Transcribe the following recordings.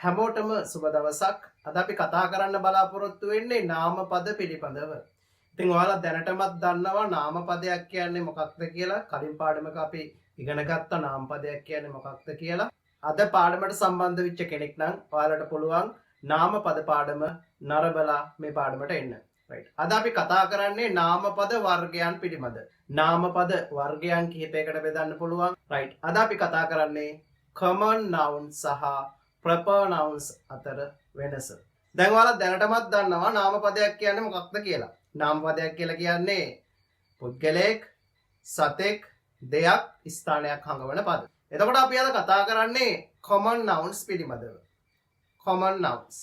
හැමෝටම සුබ දවසක්. අද අපි කතා කරන්න බලාපොරොත්තු වෙන්නේ නාමපද පිළිබඳව. ඉතින් ඔයාලා දැනටමත් දන්නවා නාමපදයක් කියන්නේ මොකක්ද කියලා. කලින් පාඩමක අපි ඉගෙන ගත්ත නාමපදයක් කියන්නේ මොකක්ද කියලා. අද පාඩමට සම්බන්ධ වෙච්ච කෙනෙක් නම් ඔයාලට පුළුවන් නාමපද පාඩම නරඹලා මේ පාඩමට එන්න. right. අද අපි කතා කරන්නේ නාමපද වර්ගයන් පිළිබඳ. නාමපද වර්ගයන් කිහිපයකට බෙදන්න පුළුවන්. right. අද අපි කතා කරන්නේ common nouns සහ proper nouns අතර වෙනස. දැන් ඔයාලා දැනටමත් දන්නවා නාමපදයක් කියන්නේ මොකක්ද කියලා. නාමපදයක් කියලා කියන්නේ පුද්ගලයෙක්, සතෙක්, දෙයක්, ස්ථානයක් හඟවන පද. එතකොට අපි අද කතා කරන්නේ common nouns පිළිබඳව. common nouns.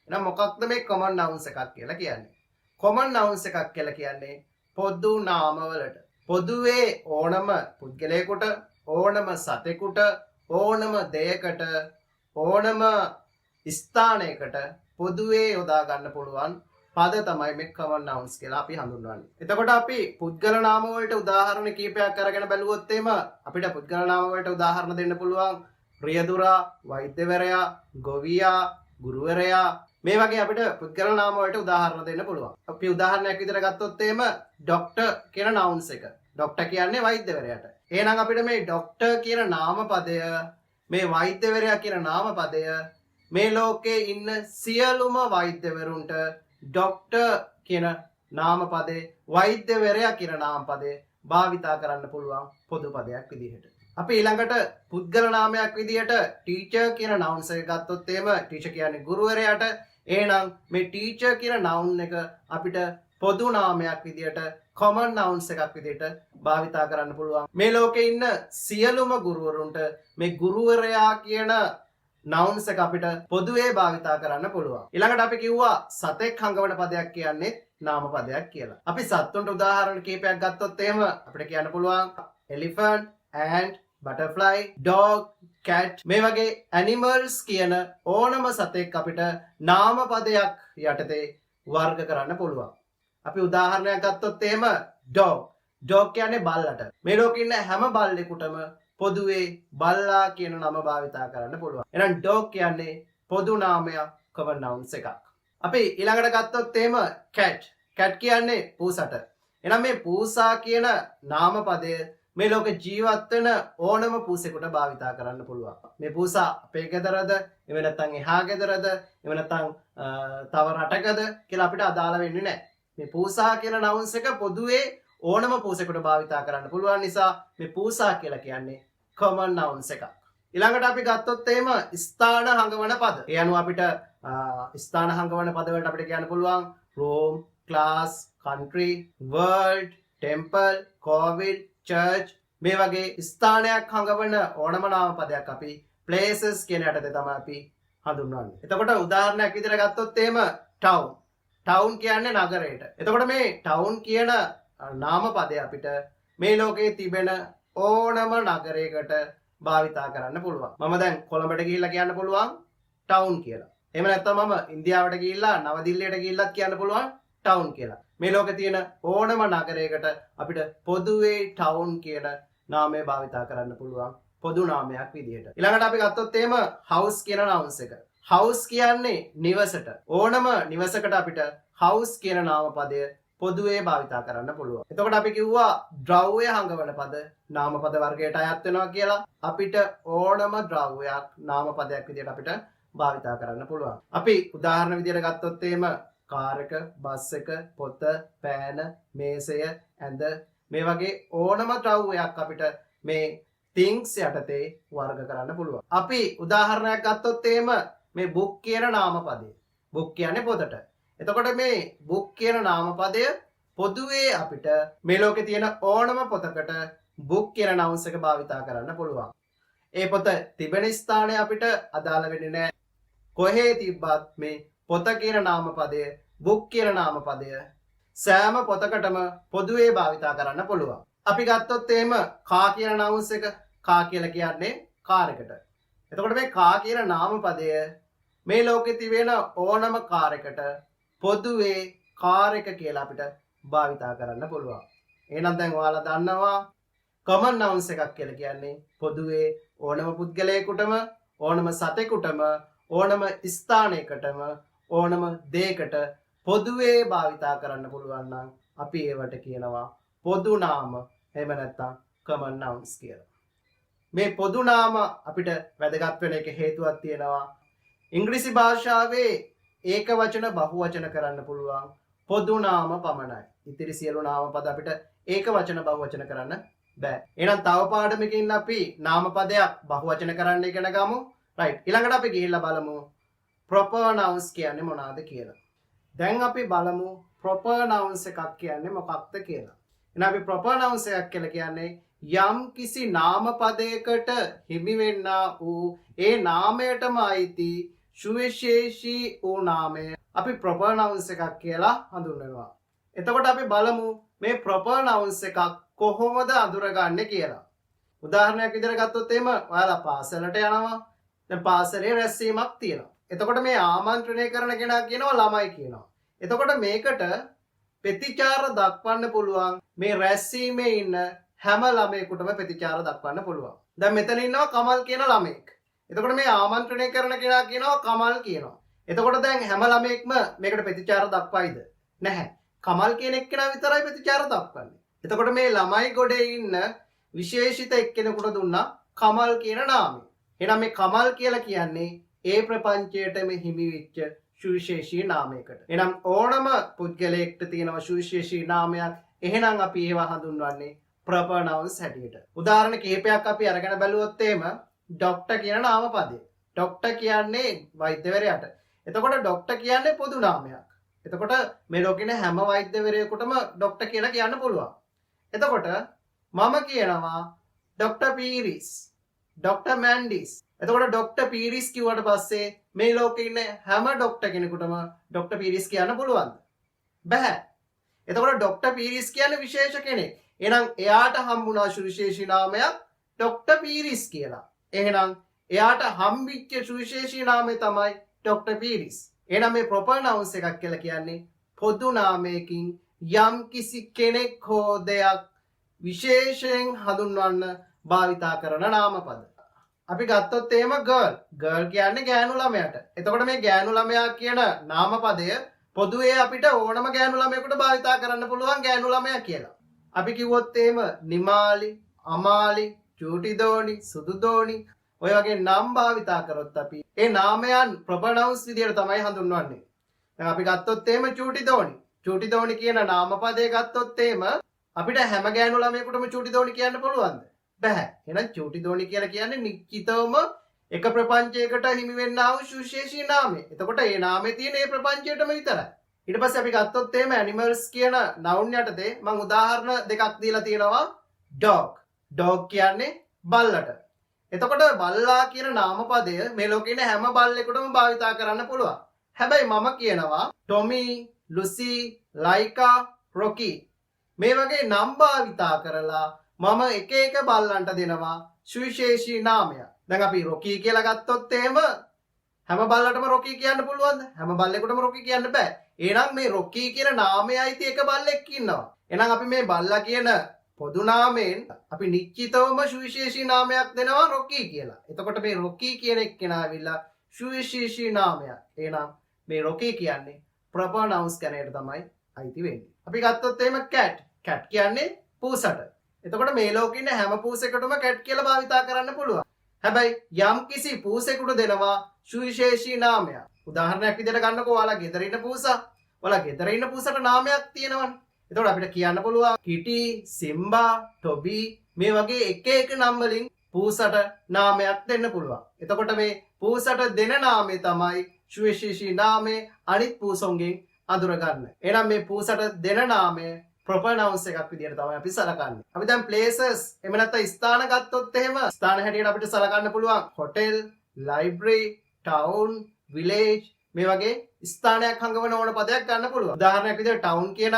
එහෙනම් මොකක්ද මේ common nouns එකක් කියලා කියන්නේ? common nouns එකක් කියලා කියන්නේ පොදු නාමවලට පොදුවේ ඕනම පුද්ගලයෙකුට, ඕනම සතෙකුට, ඕනම දෙයකට, ඕනම ස්ථානයකට පොදුවේ යොදා ගන්න පුළුවන් පද තමයි මේ common nouns කියලා අපි හඳුන්වන්නේ. එතකොට අපි පුද්ගල නාම වලට උදාහරණ කීපයක් අරගෙන බැලුවොත් එහෙම අපිට පුද්ගල නාම වලට උදාහරණ දෙන්න පුළුවන් රියදුරා, වෛද්‍යවරයා, ගොවියා, ගුරුවරයා මේ වගේ අපිට පුද්ගල නාම වලට උදාහරණ දෙන්න පුළුවන්. අපි උදාහරණයක් විදිහට ගත්තොත් එහෙම ડોක්ටර් කියන nouns එක. ડોක්ටර් කියන්නේ වෛද්‍යවරයාට. එහෙනම් අපිට මේ ડોක්ටර් කියන නාම පදය, මේ වෛද්‍යවරයා කියන නාම පදය මේ ලෝකේ ඉන්න සියලුම වෛද්‍යවරුන්ට ડોක්ටර් කියන නාම පදේ, වෛද්‍යවරයා කියන නාම පදේ භාවිතා කරන්න පුළුවන් පොදු පදයක් විදිහට. අපි ඊළඟට පුද්ගල නාමයක් විදිහට ටීචර් කියන nouns එක ගත්තොත් එහෙම ටීචර් කියන්නේ ගුරුවරයාට. එහෙනම් මේ ටීචර් කියන noun එක අපිට පොදු නාමයක් විදිහට common nouns එකක් විදිහට භාවිතා කරන්න පුළුවන්. මේ ලෝකේ ඉන්න සියලුම ගුරුවරුන්ට මේ ගුරුවරයා කියන nouns එක අපිට පොදුවේ භාවිතා කරන්න පුළුවන්. ඊළඟට අපි කිව්වා සතෙක් හංගවන පදයක් කියන්නේ නාම පදයක් කියලා. අපි සත්තුන්ට උදාහරණ කීපයක් ගත්තොත් එහෙම අපිට කියන්න පුළුවන් elephant, ant, butterfly, dog, cat මේ වගේ animals කියන ඕනම සතෙක් අපිට නාම පදයක් යටතේ වර්ග කරන්න පුළුවන්. අපි උදාහරණයක් ගත්තොත් එහෙම dog. dog කියන්නේ බල්ලට. මේ ලෝකේ ඉන්න හැම බල්ලෙකුටම පොදුවේ බල්ලා කියන නම භාවිතා කරන්න පුළුවන්. එහෙනම් dog කියන්නේ පොදු නාමයක්, common nouns එකක්. අපි ඊළඟට ගත්තොත් එහෙම cat. cat කියන්නේ පූසට. එහෙනම් මේ පූසා කියන නාම පදය මේ ලෝකේ ජීවත් වෙන ඕනම පූසෙකුට භාවිතා කරන්න පුළුවන්. මේ පූසා අපේ ගෙදරද, එහෙම නැත්නම් එහා ගෙදරද, එහෙම නැත්නම් තව රටකද කියලා අපිට අදාළ වෙන්නේ නැහැ. මේ පූසා කියන nouns එක පොදුවේ ඕනම පූසෙකුට භාවිතා කරන්න පුළුවන් නිසා මේ පූසා කියලා කියන්නේ common nouns එකක්. ඊළඟට අපි ගත්තොත් එහෙම ස්ථාන හඟවන පද. ඒ අනුව අපිට ස්ථාන හඟවන පද වලට අපිට කියන්න පුළුවන් room, class, country, world, temple, covid, church මේ වගේ ස්ථානයක් හඟවන ඕනම නාම පදයක් අපි places කියන යටතේ තමයි අපි හඳුන්වන්නේ. එතකොට උදාහරණයක් විදිහට ගත්තොත් එහෙම town. town කියන්නේ නගරයට. එතකොට මේ town කියන නාම පදය අපිට මේ ලෝකේ තිබෙන ඕනම නගරයකට භාවිතා කරන්න පුළුවන්. මම දැන් කොළඹට ගිහිල්ලා කියන්න පුළුවන් town කියලා. එහෙම නැත්නම් මම ඉන්දියාවට ගිහිල්ලා නවදිල්ලියට ගිහිල්ලත් කියන්න පුළුවන් town කියලා. මේ ලෝකේ තියෙන ඕනම නගරයකට අපිට පොදුවේ town කියන නාමය භාවිතා කරන්න පුළුවන් පොදු නාමයක් විදිහට. ඊළඟට අපි ගත්තොත් එහෙම house කියන nouns එක. house කියන්නේ නිවසට. ඕනම නිවසකට අපිට house කියන නාම පදය පොදුවේ භාවිතා කරන්න පුළුවන්. එතකොට අපි කිව්වා ද්‍රව්‍ය හංගවන පද නාම පද වර්ගයට අයත් වෙනවා කියලා. අපිට ඕනම ද්‍රව්‍යයක් නාම පදයක් විදිහට අපිට භාවිතා කරන්න පුළුවන්. අපි උදාහරණ විදිහට ගත්තොත් එහෙම කාර් එක, බස් එක, පොත, පෑන, මේසය, ඇඳ මේ වගේ ඕනම ද්‍රව්‍යයක් අපිට මේ things යටතේ වර්ග කරන්න පුළුවන්. අපි උදාහරණයක් ගත්තොත් එහෙම මේ book කියන නාම පදේ. book කියන්නේ පොතට. එතකොට මේ book කියන නාම පදය පොදුවේ අපිට මේ ලෝකේ තියෙන ඕනම පොතකට book කියන nouns එක භාවිතා කරන්න පුළුවන්. ඒ පොත තිබෙන ස්ථානය අපිට අදාළ වෙන්නේ නැහැ. කොහේ තිබ්බත් මේ පොත කියන නාම පදය, book කියන නාම පදය සෑම පොතකටම පොදුවේ භාවිතා කරන්න පුළුවන්. අපි ගත්තොත් එහෙම car කියන nouns එක. car කියලා කියන්නේ කාර් එකට. එතකොට මේ car කියන නාම පදය මේ ලෝකේ තිබෙන ඕනම කාර් එකට පොදුවේ කාර් එක කියලා අපිට භාවිතා කරන්න පුළුවන්. එහෙනම් දැන් ඔයාලා දන්නවා common nouns එකක් කියලා කියන්නේ පොදුවේ ඕනම පුද්ගලයෙකුටම, ඕනම සතෙකුටම, ඕනම ස්ථානයකටම ඕනම දෙයකට පොදුවේ භාවිතා කරන්න පුළුවන් නම් අපි ඒවට කියනවා පොදු නාම එහෙම නැත්නම් common nouns කියලා. මේ පොදු නාම අපිට වැදගත් වෙන එක හේතුවක් තියෙනවා. ඉංග්‍රීසි භාෂාවේ ඒක වචන බහුවචන කරන්න පුළුවන් පොදු නාම පමණයි. ඉතිරි සියලු නාම පද අපිට ඒක වචන බහුවචන කරන්න බෑ. එහෙනම් තව පාඩමකින් අපි නාම පදයක් බහුවචන කරන්න ඉගෙන ගමු. රයිට්. ඊළඟට අපි ගිහිල්ලා බලමු proper nouns කියන්නේ මොනවාද කියලා. දැන් අපි බලමු proper nouns එකක් කියන්නේ මොකක්ද කියලා. එහෙනම් අපි proper nouns එකක් කියලා කියන්නේ යම් කිසි නාම පදයකට හිමි වෙන්නා වූ ඒ නාමයටම අයිති සුවිශේෂී වූ නාමය අපි proper nouns එකක් කියලා හඳුන්වනවා. එතකොට අපි බලමු මේ proper nouns එකක් කොහොමද අඳුරගන්නේ කියලා. උදාහරණයක් විදිහට ගත්තොත් එහෙම ඔයාලා පාසලට යනවා. දැන් පාසලේ රැස්වීමක් තියෙනවා. එතකොට මේ ආමන්ත්‍රණය කරන කෙනා කියනවා ළමයි කියනවා. එතකොට මේකට ප්‍රතිචාර දක්වන්න පුළුවන් මේ රැස්වීමේ ඉන්න හැම ළමයෙකුටම ප්‍රතිචාර දක්වන්න පුළුවන්. දැන් මෙතන ඉන්නවා කමල් කියන ළමෙක්. එතකොට මේ ආමන්ත්‍රණය කරන කෙනා කියනවා කමල් කියනවා. එතකොට දැන් හැම ළමයෙක්ම මේකට ප්‍රතිචාර දක්වයිද? නැහැ. කමල් කියන එක්කෙනා විතරයි ප්‍රතිචාර දක්වන්නේ. එතකොට මේ ළමයි ගොඩේ ඉන්න විශේෂිත එක්කෙනෙකුට දුන්නා කමල් කියන නාමය. එහෙනම් මේ කමල් කියලා කියන්නේ ඒ ප්‍රපංචයටම හිමි වෙච්ච සුවිශේෂී නාමයකට. එහෙනම් ඕනම පුද්ගලයෙක්ට තියෙන සුවිශේෂී නාමයක්. එහෙනම් අපි ඒවා හඳුන්වන්නේ proper nouns හැටියට. උදාහරණ කිහිපයක් අපි අරගෙන බැලුවොත් එහෙම ડોක්ටර් කියන නාම පදය. ડોක්ටර් කියන්නේ වෛද්‍යවරයාට. එතකොට ડોක්ටර් කියන්නේ පොදු නාමයක්. එතකොට මේ ලෝකේ ඉන්න හැම වෛද්‍යවරයෙකුටම ડોක්ටර් කියලා කියන්න පුළුවන්. එතකොට මම කියනවා ડોක්ටර් පීරිස්, ડોක්ටර් මැන්ඩිස්. එතකොට ડોක්ටර් පීරිස් කිව්වට පස්සේ මේ ලෝකේ ඉන්න හැම ડોක්ටර් කෙනෙකුටම ડોක්ටර් පීරිස් කියන්න පුළුවන්ද? බෑ. එතකොට ડોක්ටර් පීරිස් කියන්නේ විශේෂ කෙනෙක්. එහෙනම් එයාට හම්බුණා සුවිශේෂී නාමයක් ડોක්ටර් පීරිස් කියලා. එහෙනම් එයාට හම්බෙච්ච සුවිශේෂී නාමය තමයි ડોක්ටර් පීරිස්. එහෙනම් මේ proper nouns එකක් කියලා කියන්නේ පොදු නාමයකින් යම් කිසි කෙනෙක් හෝ දෙයක් විශේෂයෙන් හඳුන්වන්න භාවිතා කරන නාමපද. අපි ගත්තොත් එහෙම girl. girl කියන්නේ ගෑනු ළමයාට. එතකොට මේ ගෑනු ළමයා කියන නාමපදය පොදුවේ අපිට ඕනම ගෑනු ළමයෙකුට භාවිතා කරන්න පුළුවන් ගෑනු ළමයා කියලා. අපි කිව්වොත් එහෙම නිමාලි, අමාලි, චූටිදෝනි, සුදුදෝනි ඔය වගේ නම් භාවිතා කරොත් අපි ඒ නාමයන් proper nouns විදියට තමයි හඳුන්වන්නේ. දැන් අපි ගත්තොත් එහෙම චූටිදෝනි. චූටිදෝනි කියන නාමපදය ගත්තොත් එහෙම අපිට හැම ගෑනු ළමයෙකුටම චූටිදෝනි කියන්න පුළුවන්ද? බැහැ. එහෙනම් චූටිදෝනි කියලා කියන්නේ නිශ්චිතවම එක ප්‍රපංචයකට හිමි වෙන්නා වූ සුවිශේෂී නාමය. එතකොට ඒ නාමයේ තියෙන ඒ ප්‍රපංචයටම විතරයි. ඊට පස්සේ අපි ගත්තොත් එහෙම animals කියන noun යටතේ මම උදාහරණ දෙකක් දීලා තියෙනවා. dog. dog කියන්නේ බල්ලට. එතකොට බල්ලා කියන නාමපදය මේ ලෝකේ ඉන්න හැම බල්ලෙකුටම භාවිතා කරන්න පුළුවන්. හැබැයි මම කියනවා ටොමි, ලුසි, ලයිකා, රොකි මේ වගේ නම් භාවිතා කරලා මම එක එක බල්ලන්ට දෙනවා සුවිශේෂී නාමයක්. දැන් අපි රොකි කියලා ගත්තොත් එහෙම හැම බල්ලටම රොකි කියන්න පුළුවන්ද? හැම බල්ලෙකුටම රොකි කියන්න බෑ. එහෙනම් මේ රොකි කියන නාමයයි එක බල්ලෙක් ඉන්නවා. එහෙනම් අපි මේ බල්ලා කියන පොදු නාමයෙන් අපි නිශ්චිතවම සුවිශේෂී නාමයක් දෙනවා රොකි කියලා. එතකොට මේ රොකි කියන එක්කෙනා ඇවිල්ලා සුවිශේෂී නාමයක්. එහෙනම් මේ රොකි කියන්නේ proper nouns කැනේට තමයි අයිති වෙන්නේ. අපි ගත්තොත් එහෙම cat. cat කියන්නේ පූසට. එතකොට මේ ලෝකේ ඉන්න හැම පූසෙකුටම cat කියලා භාවිතා කරන්න පුළුවන්. හැබැයි යම් කිසි පූසෙකුට දෙනවා සුවිශේෂී නාමයක්. උදාහරණයක් විදිහට ගන්නකෝ ඔයාලා ගෙදර ඉන්න පූසා. ඔයාලා ගෙදර ඉන්න පූසට නාමයක් තියෙනවනේ. එතකොට අපිට කියන්න පුළුවන් කිටි, සිම්බා, ටොබි මේ වගේ එක එක නම් වලින් පූසට නාමයක් දෙන්න පුළුවන්. එතකොට මේ පූසට දෙන නාමය තමයි සුවිශේෂී නාමය අනිත් පූසොන්ගෙන් අඳුරගන්න. එහෙනම් මේ පූසට දෙන නාමය proper nouns එකක් විදිහට තමයි අපි සලකන්නේ. අපි දැන් places එහෙම නැත්නම් ස්ථාන ගත්තොත් එහෙම ස්ථාන හැටියට අපිට සලකන්න පුළුවන් hotel, library, town, village මේ වගේ ස්ථානයක් හංගවන ඕන පදයක් ගන්න පුළුවන්. උදාහරණයක් විදිහට town කියන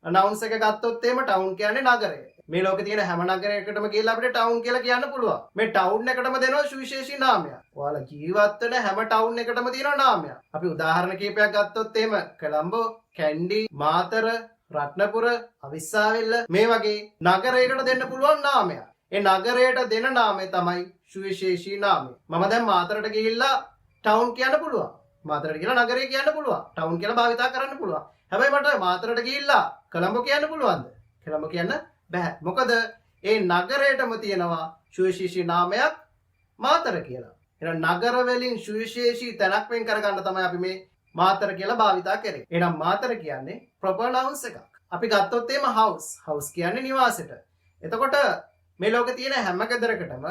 nouns එක ගත්තොත් එහෙම town කියන්නේ නගරය. මේ ලෝකේ තියෙන හැම නගරයකටම ගිහලා අපිට town කියලා කියන්න පුළුවන්. මේ town එකටම දෙනවා සුවිශේෂී නාමයක්. ඔයාලා ජීවත් වෙන හැම town එකටම තියෙනවා නාමයක්. අපි උදාහරණ කීපයක් ගත්තොත් එහෙම කොළඹ, කැන්ඩි, මාතර, රත්නපුර, අවිස්සාවෙල්ල මේ වගේ නගරයකට දෙන්න පුළුවන් නාමයක්. ඒ නගරයට දෙන නාමය තමයි සුවිශේෂී නාමය. මම දැන් මාතරට ගිහිල්ලා ටවුන් කියන්න පුළුවන්. මාතරට කියලා නගරය කියන්න පුළුවන්. ටවුන් කියලා භාවිතා කරන්න පුළුවන්. හැබැයි මට මාතරට ගිහිල්ලා කොළඹ කියන්න පුළුවන්ද? කොළඹ කියන්න බෑ. මොකද ඒ නගරයටම තියෙනවා සුවිශේෂී නාමයක් මාතර කියලා. එහෙනම් නගර වලින් සුවිශේෂී තැනක් වෙන් කරගන්න තමයි අපි මේ මාතර කියලා භාවිතා කරේ. එහෙනම් මාතර කියන්නේ proper nouns එකක්. අපි ගත්තොත් එහෙම house. house කියන්නේ නිවාසෙට. එතකොට මේ ලෝකේ තියෙන හැම ගෙදරකටම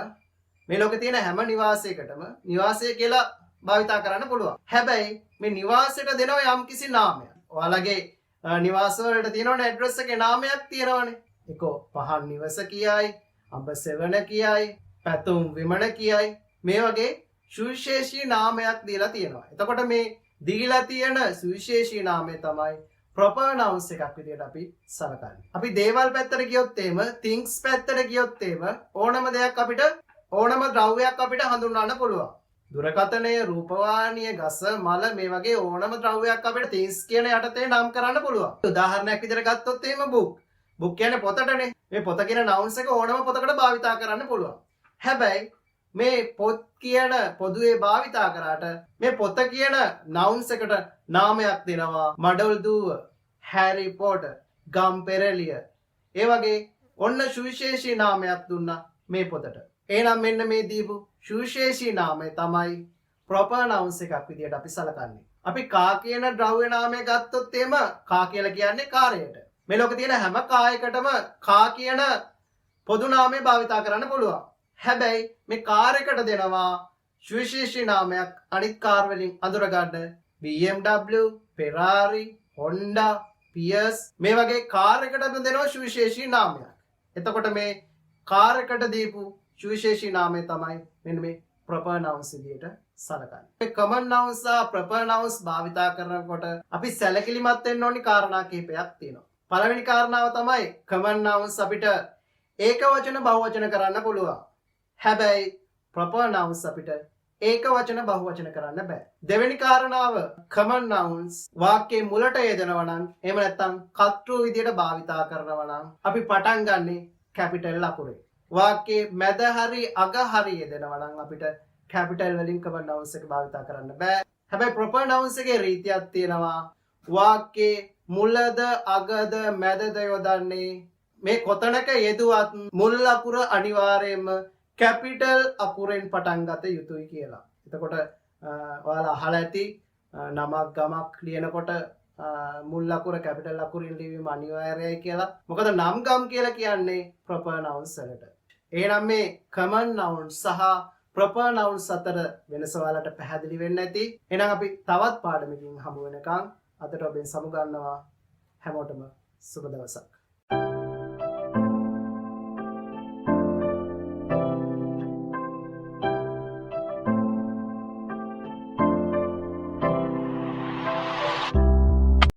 මේ ලෝකේ තියෙන හැම නිවාසයකටම නිවාසය කියලා භාවිතා කරන්න පුළුවන්. හැබැයි මේ නිවාසයට දෙනවා යම්කිසි නාමයක්. ඔයාලගේ නිවාස වලට තියෙනවනේ ඇඩ්‍රස් එකේ නාමයක් තියෙනවනේ. ඒකෝ පහන් නිවස කියයි, අඹ සෙවණ කියයි, පැතුම් විමණ කියයි. මේ වගේ සුවිශේෂී නාමයක් දීලා තියෙනවා. එතකොට මේ දීලා තියෙන සුවිශේෂී නාමය තමයි proper nouns එකක් විදියට අපි සලකන්නේ. අපි දේවල් පැත්තට ගියොත් එහෙම things පැත්තට ගියොත් එහෙම ඕනම දෙයක් අපිට ඕනම ද්‍රව්‍යයක් අපිට හඳුන්වන්න පුළුවන්. දුරකථනය, රූපවාහිනිය, ගස, මල මේ වගේ ඕනම ද්‍රව්‍යයක් අපිට things කියන යටතේ නම් කරන්න පුළුවන්. උදාහරණයක් විදියට ගත්තොත් එහෙම book. book කියන්නේ පොතටනේ. මේ පොත කියන nouns එක ඕනම පොතකට භාවිතා කරන්න පුළුවන්. හැබැයි මේ පොත් කියන පොදුවේ භාවිතා කරාට මේ පොත කියන nouns එකට නාමයක් දෙනවා. මඩොල් දුව, හැරි පොටර්, ගම් පෙරළිය. ඒ වගේ ඔන්න සුවිශේෂී නාමයක් දුන්නා මේ පොතට. එහෙනම් මෙන්න මේ දීපු සුවිශේෂී නාමය තමයි proper nouns එකක් විදියට අපි සලකන්නේ. අපි කා කියන ද්‍රව්‍ය නාමය ගත්තොත් එහෙම කා කියලා කියන්නේ කාර්යයට. මේ ලෝකේ තියෙන හැම කායයකටම කා කියන පොදු නාමය භාවිතා කරන්න පුළුවන්. හැබැයි මේ කාර් එකට දෙනවා සුවිශේෂී නාමයක් අනිත් කාර් වලින් අඳුරගන්න BMW, Ferrari, Honda, Pierce මේ වගේ කාර් එකට දෙනවා සුවිශේෂී නාමයක්. එතකොට මේ කාර් එකට දීපු සුවිශේෂී නාමය තමයි මෙන්න මේ proper nouns විදියට සලකන්නේ. මේ common nouns සහ proper nouns භාවිතා කරනකොට අපි සැලකිලිමත් වෙන්න ඕනි කාරණා කිහිපයක් තියෙනවා. පළවෙනි කාරණාව තමයි common nouns අපිට ඒක වචන බහුවචන කරන්න පුළුවන්. හැබැයි proper nouns අපිට ඒක වචන බහුවචන කරන්න බෑ. දෙවෙනි කාරණාව common nouns වාක්‍යයේ මුලට යෙදෙනවා නම් එහෙම නැත්නම් කර්තෘ විදියට භාවිතා කරනවා නම් අපි පටන් ගන්නෙ capital අකුරේ. වාක්‍යයේ මැද හරි අග හරි යෙදෙනවා නම් අපිට capital වලින් common nouns එක භාවිතා කරන්න බෑ. හැබැයි proper nouns එකේ රීතියක් තියෙනවා. වාක්‍යයේ මුලද අගද මැදද යොදන්නේ මේ කොතනක යෙදුවත් මුල් අකුර අනිවාර්යයෙන්ම කැපිටල් අකුරෙන් පටන් ගත යුතුයි කියලා. එතකොට ඔයාලා අහලා ඇති නමක් ගමක් ලියනකොට මුල් අකුර කැපිටල් අකුරින් ලිවීම අනිවාර්යයි කියලා. මොකද නම් ගම් කියලා කියන්නේ proper nouns වලට. එහෙනම් මේ common nouns සහ proper nouns අතර වෙනස ඔයාලට පැහැදිලි වෙන්න ඇති. එහෙනම් අපි තවත් පාඩමකින් හමු වෙනකන් අදට ඔබෙන් සමු ගන්නවා. හැමෝටම සුබ දවසක්.